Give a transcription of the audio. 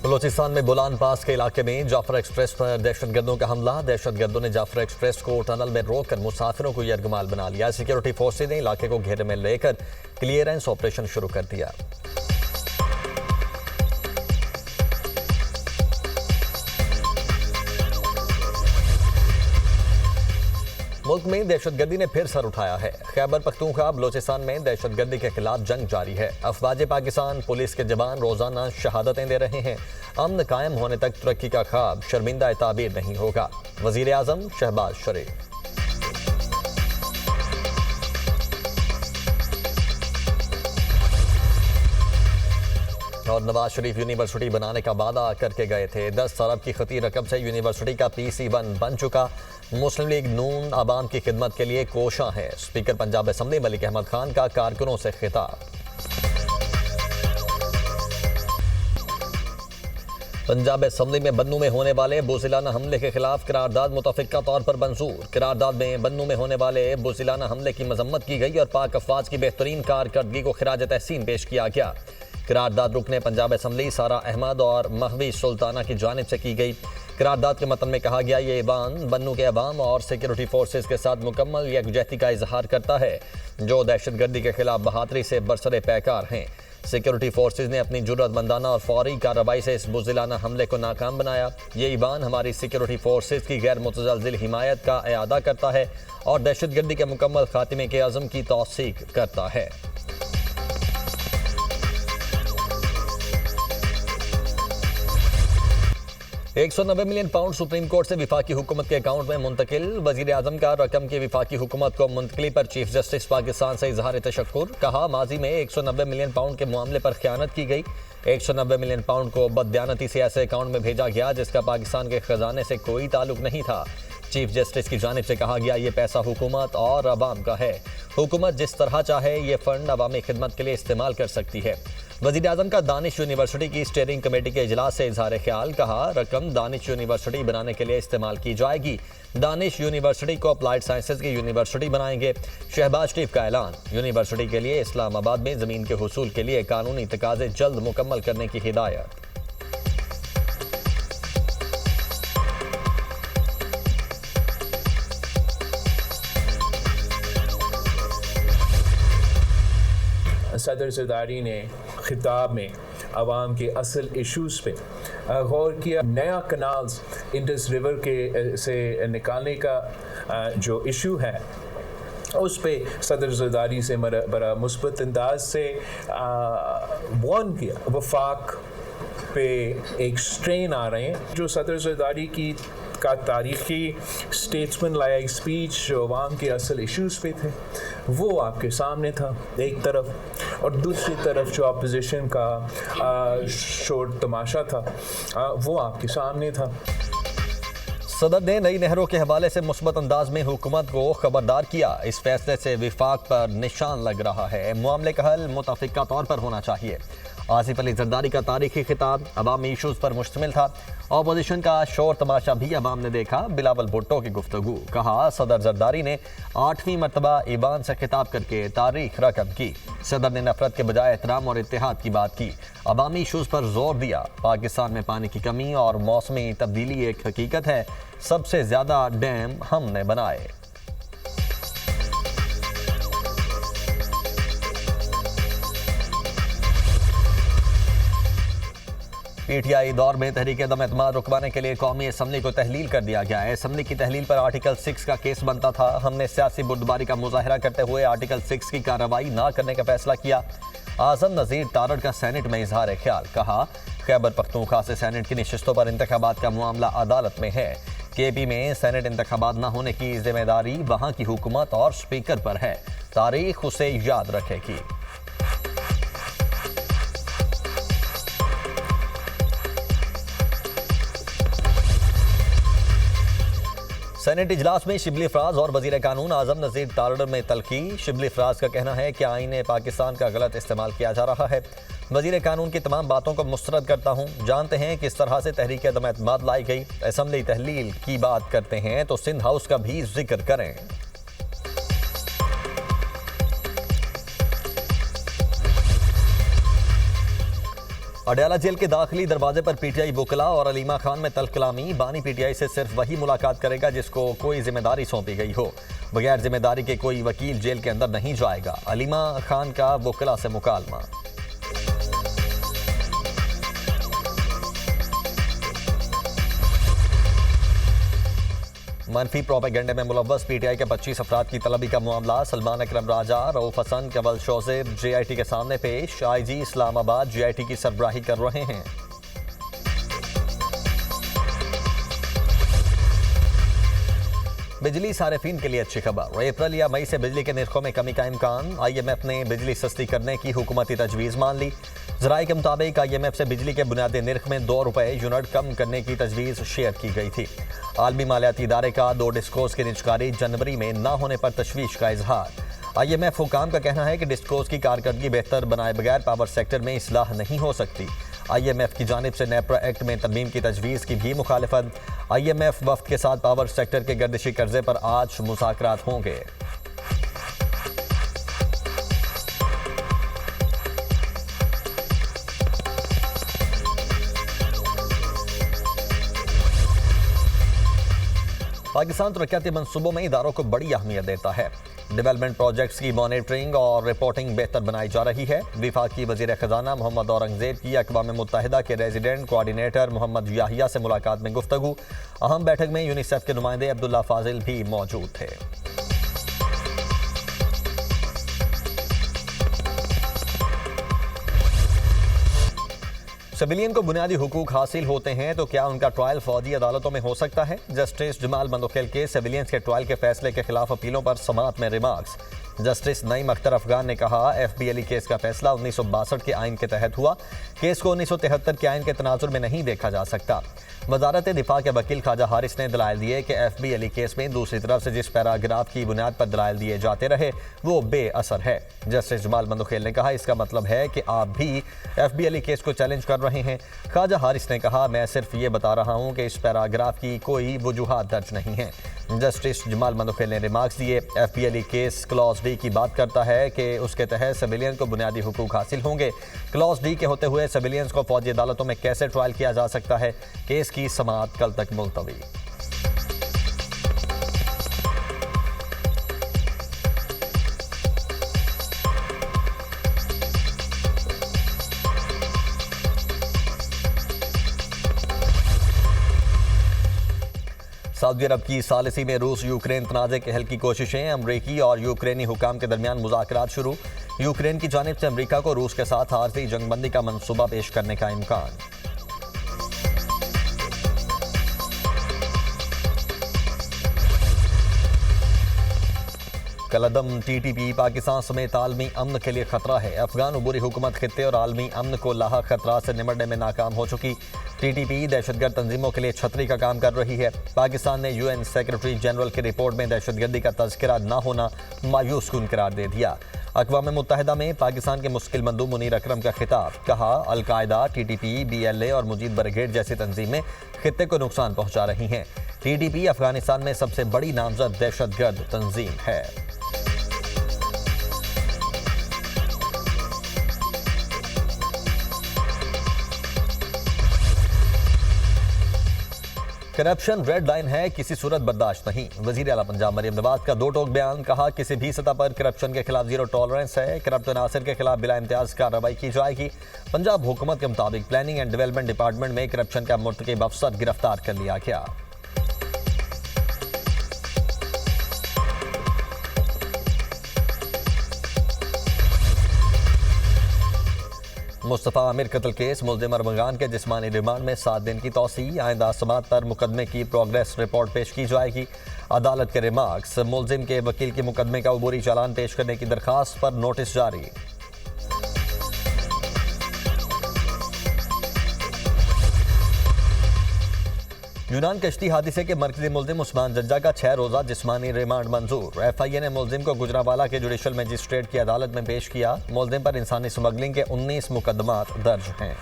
बलोचिस्तान में बोलान पास के इलाके में जाफर एक्सप्रेस पर दहशतगर्दों का हमला। दहशतगर्दों ने जाफर एक्सप्रेस को टनल में रोककर मुसाफिरों को यरगमाल बना लिया। सिक्योरिटी फोर्सेज ने इलाके को घेरे में लेकर क्लियरेंस ऑपरेशन शुरू कर दिया। मुल्क में दहशतगर्दी ने फिर सर उठाया है। खैबर पख्तूनख्वा बलोचिस्तान में दहशतगर्दी के खिलाफ जंग जारी है। अफवाज पाकिस्तान पुलिस के जवान रोजाना शहादतें दे रहे हैं। अमन कायम होने तक तरक्की का ख्वाब शर्मिंदा ताबीर नहीं होगा। वजीर आजम शहबाज शरीफ। और नवाज शरीफ यूनिवर्सिटी बनाने का वादा करके गए थे। 10 अरब की खती रकम से यूनिवर्सिटी का PC1 बन चुका। मुस्लिम लीग नून आवाम की खिदमत के लिए कोशां है। स्पीकर पंजाब असम्बली मलिक अहमद खान का कारकुनों से खिताब। पंजाब असम्बली में बन्नू में होने वाले बुज़िलाना हमले के खिलाफ करारदाद मुतफ़िक़ा तौर पर मंजूर। करारदाद में बन्नू में होने वाले बुज़िलाना हमले की मजम्मत की गई और पाक अफवाज की बेहतरीन कारकर्दगी को खिराज तहसीन पेश किया गया। करारदाद रुकने पंजाब असम्बली सारा अहमद और महवी सुल्ताना की जानिब से की गई। करारदाद के मतन में कहा गया, ये ऐवान बन्नू के अवाम और सिक्योरिटी फोर्सेज के साथ मुकम्मल यकजहती का इजहार करता है, जो दहशतगर्दी के खिलाफ बहादुरी से बरसरे पैकार हैं। सिक्योरिटी फोर्सेज ने अपनी जुर्रतमंदाना और फौरी कार्रवाई से इस बुज़िलाना हमले को नाकाम बनाया। ये ऐवान हमारी सिक्योरिटी फोर्सेज की गैर मुतज़लज़िल हिमायत का इआदा करता है और दहशतगर्दी के मुकम्मल खात्मे के अज़म की तौसीक करता है। 190 मिलियन पाउंड सुप्रीम कोर्ट से विफाकी हुकूमत के अकाउंट में मुंतकिल। वजीर आजम का रकम की विफाकी हुकूमत को मुंतकली पर चीफ जस्टिस पाकिस्तान से इजहार तशक्कुर। कहा, माजी में 190 मिलियन पाउंड के मामले पर खयानत की गई। 190 मिलियन पाउंड को बददियानती से ऐसे अकाउंट में भेजा गया जिसका पाकिस्तान के खजाने से कोई ताल्लुक नहीं था। चीफ जस्टिस की जानिब से कहा गया, ये पैसा हुकूमत और अवाम का है। हुकूमत जिस तरह चाहे ये फंड अवामी खिदमत के लिए इस्तेमाल कर सकती है। वज़ीर आज़म का दानिश यूनिवर्सिटी की स्टीयरिंग कमेटी के इजलास से इजहार ख्याल। कहा, रकम दानिश यूनिवर्सिटी बनाने के लिए इस्तेमाल की जाएगी। दानिश यूनिवर्सिटी को अप्लाइड साइंसेज की यूनिवर्सिटी बनाएंगे। शहबाज शरीफ का ऐलान। यूनिवर्सिटी के लिए इस्लामाबाद में ज़मीन के हुसूल के लिए कानूनी तकाज़े जल्द मुकम्मल करने की हिदायत। सदर ज़रदारी ने खिताब में आवाम के असल इशूज़ पे गौर किया। नया कनाल्स इंडस रिवर के से निकालने का जो इशू है उस पे सदर ज़रदारी से बड़ा मुस्बत अंदाज से वार्न किया। वफाक पे एक स्ट्रेन आ रहे हैं। जो सदर ज़रदारी की का तारीख़ी स्टेट्समैन लाइक स्पीच जो अवाम के असल इश्यूज़ पे थे वो आपके सामने था एक तरफ, और दूसरी तरफ जो अपोजिशन का शोर तमाशा था वो आपके सामने था। सदर ने नई नहरों के हवाले से मुस्बत अंदाज में हुकूमत को खबरदार किया। इस फैसले से विफाक पर निशान लग रहा है। मामले का हल मुतफ़िक़ा तौर पर होना चाहिए। आसिफ अली ज़रदारी का तारीख़ी खिताब अवामी इशूज़ पर मुश्तमिल था। अपोजिशन का शोर तमाशा भी अवाम ने देखा। बिलावल भुट्टो की गुफ्तगू। कहा, सदर ज़रदारी ने 8वीं मरतबा ईवान से खिताब करके तारीख रकम की। सदर ने नफरत के बजाय एहतराम और इत्तेहाद की बात की। अवामी इशूज़ पर जोर दिया। पाकिस्तान में पानी की कमी और मौसमी तब्दीली एक हकीकत है। सबसे ज़्यादा डैम हमने बनाए। PTI दौर में तहरीक दम एतमाद रुकवाने के लिए कौमी असम्बली को तहलील कर दिया गया है। असम्बली की तहलील पर आर्टिकल 6 का केस बनता था। हमने सियासी बुर्दबारी का मुजाहरा करते हुए आर्टिकल 6 की कार्रवाई न करने का फैसला किया। आज़म नज़ीर तारड़ का सेनेट में इजहार ख्याल। कहा, खैबर पख्तूनख्वा से सेनेट की नशिस्तों पर इंतखाबात का मामला अदालत में है। KP में सेनेट इंतखाबात न होने की जिम्मेदारी वहाँ की हुकूमत और स्पीकर पर है। तारीख उसे याद रखेगी। सेनेट इजलास में शिबली फराज और वजीर कानून आज़म नज़ीर तारड़ में तलखी। शिबली फराज का कहना है कि आईन पाकिस्तान का गलत इस्तेमाल किया जा रहा है। वजीर कानून की तमाम बातों को मुस्तरद करता हूँ। जानते हैं किस तरह से तहरीक दम एतमाद लाई गई। असम्बली तहलील की बात करते हैं तो सिंध हाउस का भी जिक्र करें। अडयाला जेल के दाखिली दरवाजे पर पीटीआई वकला और अलीमा खान में तल्ख कलामी। बानी पीटीआई से सिर्फ वही मुलाकात करेगा जिसको कोई जिम्मेदारी सौंपी गई हो। बगैर जिम्मेदारी के कोई वकील जेल के अंदर नहीं जाएगा। अलीमा खान का वकला से मुकालमा। मनफी प्रोपेगेंडे में मुलव्वस पीटीआई के 25 अफराद की तलबी का मामला। सलमान अकरम राजा, रऊफ हसन, कंवल शौजेब जेआईटी के सामने पेश। आईजी इस्लामाबाद जेआईटी की सरबराही कर रहे हैं। बिजली सारिफीन के लिए अच्छी खबर। अप्रैल या मई से बिजली के निर्खों में कमी का इम्कान। आईएमएफ ने बिजली सस्ती करने की हुकूमती तजवीज़ मान ली। ज़राए के मुताबिक आईएमएफ से बिजली के बुनियादी निर्ख में 2 रुपये यूनिट कम करने की तजवीज़ शेयर की गई थी। आलमी मालियाती इदारे का 2 डिस्कोस की निजकारी जनवरी में न होने पर तशवीश का इजहार। आईएमएफ हुकाम का कहना है कि डिस्कोस की कारकर्दगी बेहतर बनाए बगैर पावर सेक्टर में इस्लाह नहीं हो सकती। आईएमएफ की जानिब से नेपरा एक्ट में तरमीम की तजवीज़ की भी मुखालिफत। आईएमएफ वफ्द के साथ पावर सेक्टर के गर्दिशी कर्जे पर आज मुज़ाकरात होंगे। पाकिस्तान तरक्याती मंसूबों में इदारों को बड़ी अहमियत देता है। डेवलपमेंट प्रोजेक्ट्स की मॉनिटरिंग और रिपोर्टिंग बेहतर बनाई जा रही है। वफाकी वज़ीर ख़जाना मोहम्मद औरंगज़ेब की अक़वाम मुत्तहिदा के रेजिडेंट कोऑर्डिनेटर मोहम्मद याहिया से मुलाकात में गुफ्तगू। अहम बैठक में यूनिसेफ के नुमाइंदे अब्दुल्ला फाजिल भी मौजूद थे। सिविलियन को बुनियादी हुकूक हासिल होते हैं तो क्या उनका ट्रायल फौजी अदालतों में हो सकता है? जस्टिस जमाल मंदोखेल के सिविलियंस के ट्रायल के फैसले के खिलाफ अपीलों पर समाअत में रिमार्क्स। जस्टिस नईम अख्तर अफगान ने कहा, एफबीएलई केस का फैसला 1962 के आइन के तहत हुआ। केस को 1973 के आइन के तनाजुर में नहीं देखा जा सकता। वजारत दिफा के वकील ख्वाजा हारिस ने दलाइल दिए कि एफबीएलई केस में दूसरी तरफ से जिस पैराग्राफ की बुनियाद पर दलाइल दिए जाते रहे वो बेअसर है। जस्टिस जमाल मंदोखेल ने कहा, इसका मतलब है कि आप भी एफबीएलई केस को चैलेंज कर रहे हैं। ख्वाजा हारिस ने कहा, मैं सिर्फ ये बता रहा हूँ कि इस पैराग्राफ की कोई वजूहात दर्ज नहीं है। जस्टिस जमाल मंदोखेल ने रिमार्क्स दिए, एफबीएलई केस क्लॉज डी की बात करता है कि उसके तहत सिविलियन को बुनियादी हुकूक हासिल होंगे। क्लॉज डी के होते हुए सिविलियंस को फौजी अदालतों में कैसे ट्रायल किया जा सकता है? केस की समाअत कल तक मुलतवी। सऊदी अरब की सालिसी में रूस यूक्रेन तनाज़े के हल की कोशिशें। अमरीकी और यूक्रेनी हुकाम के दरमियान मुज़ाकरात शुरू। यूक्रेन की जानिब से अमरीका को रूस के साथ आरज़ी जंगबंदी का मंसूबा पेश करने का इम्कान। कलदम टीटीपी पाकिस्तान समेत आलमी अमन के लिए खतरा है। अफगान उबूरी हुकूमत खित्ते और आलमी अमन को लाहक खतरात से निपटने में नाकाम हो चुकी। टीटीपी दहशतगर्द तंजीमों के लिए छतरी का काम कर रही है। पाकिस्तान ने यूएन सेक्रेटरी जनरल की रिपोर्ट में दहशतगर्दी का तज़किरा न होना मायूस कुन करार दे दिया। अक़वाम मुत्तहिदा में पाकिस्तान के मुश्किल मंदूब मुनीर अकरम का खिताब। कहा, अलकायदा, टीटीपी, BLA और मुजीब ब्रिगेड जैसी तंजीमें खित्ते को नुकसान पहुँचा रही हैं। टीटीपी अफगानिस्तान में सबसे बड़ी नामजद दहशतगर्द तंजीम है। करप्शन रेड लाइन है, किसी सूरत बर्दाश्त नहीं। वजीर आला पंजाब मरियम नवाज का 2 टोक बयान। कहा, किसी भी सतह पर करप्शन के खिलाफ जीरो टॉलरेंस है। करप्ट अनासर के खिलाफ बिला इम्तियाज कार्रवाई की जाएगी। पंजाब हुकूमत के मुताबिक प्लानिंग एंड डेवलपमेंट डिपार्टमेंट में करप्शन का मुर्तकिब अफसर गिरफ्तार कर लिया गया। मुस्तफ़ा आमिर कत्ल केस मुल्ज़िम अरमगान के जिस्मानी रिमांड में 7 दिन की तौसी। आइंदा समाअत पर मुकदमे की प्रोग्रेस रिपोर्ट पेश की जाएगी। अदालत के रिमार्क्स। मुल्ज़िम के वकील की मुकदमे का अबूरी चालान पेश करने की दरखास्त पर नोटिस जारी। यूनान कश्ती हादसे के मरकजी मुल्ज़िम उस्मान जज्जा का 6 रोज़ा जिस्मानी रिमांड मंजूर। FIA ने मुल्ज़िम को गुजरावाला के जुडिशल मजिस्ट्रेट की अदालत में पेश किया। मुल्ज़िम पर इंसानी स्मगलिंग के 19 मुकदमात दर्ज हैं।